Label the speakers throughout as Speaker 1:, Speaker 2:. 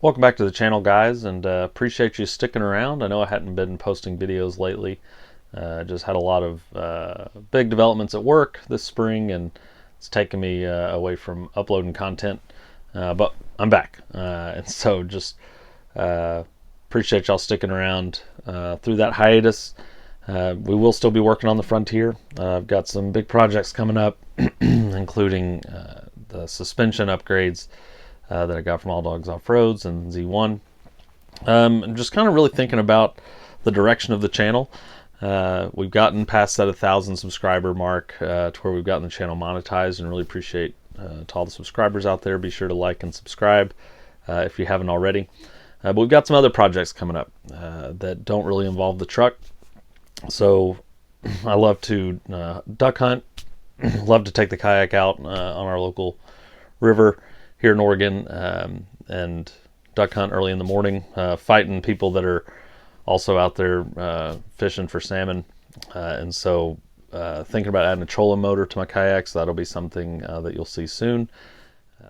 Speaker 1: Welcome back to the channel, guys, and appreciate you sticking around. I know I hadn't been posting videos lately. Just had a lot of big developments at work this spring, and it's taken me away from uploading content, but I'm back. And so just appreciate y'all sticking around through that hiatus. We will still be working on the Frontier. I've got some big projects coming up, including the suspension upgrades that I got from All Dogs Off-Roads and Z1. I'm just kind of really thinking about the direction of the channel. We've gotten past that 1,000 subscriber mark to where we've gotten the channel monetized, and really appreciate to all the subscribers out there. Be sure to like and subscribe if you haven't already. But we've got some other projects coming up that don't really involve the truck. So I love to duck hunt, love to take the kayak out on our local river here in Oregon, and duck hunt early in the morning, fighting people that are also out there fishing for salmon. And so thinking about adding a trolling motor to my kayaks. That'll be something that you'll see soon.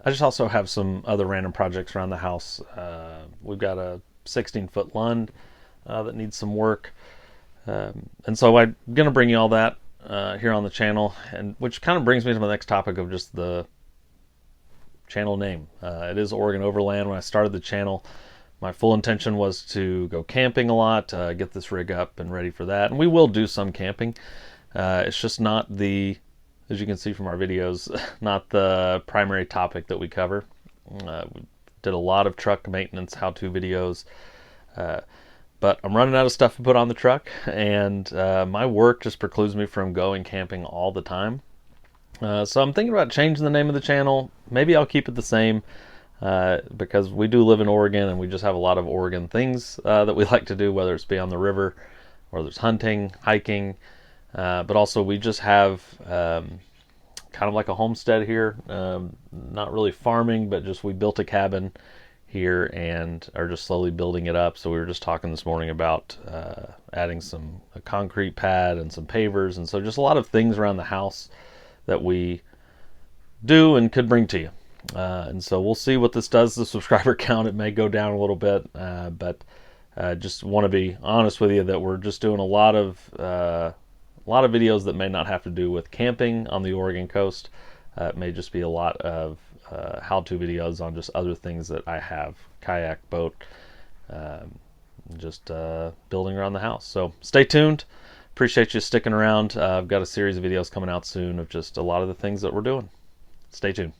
Speaker 1: I just also have some other random projects around the house. We've got a 16-foot lund that needs some work. And so I'm going to bring you all that here on the channel, and which kind of brings me to the next topic of just the channel name. It is Oregon Overland. When I started the channel, my full intention was to go camping a lot, get this rig up and ready for that. And we will do some camping. It's just not the, as you can see from our videos, not the primary topic that we cover. We did a lot of truck maintenance how-to videos, but I'm running out of stuff to put on the truck, and my work just precludes me from going camping all the time. So I'm thinking about changing the name of the channel. Maybe I'll keep it the same because we do live in Oregon, and we just have a lot of Oregon things that we like to do, whether it's be on the river or there's hunting, hiking, but also we just have kind of like a homestead here. Not really farming, but just we built a cabin here and are just slowly building it up. So we were just talking this morning about adding a concrete pad and some pavers, and so just a lot of things around the house that we do and could bring to you. And so we'll see what this does to the subscriber count. It may go down a little bit, but just want to be honest with you that we're just doing a lot of videos that may not have to do with camping on the Oregon coast. It may just be a lot of how-to videos on just other things that I have, kayak, boat, just building around the house. So stay tuned. Appreciate you sticking around. I've got a series of videos coming out soon of just a lot of the things that we're doing. Stay tuned.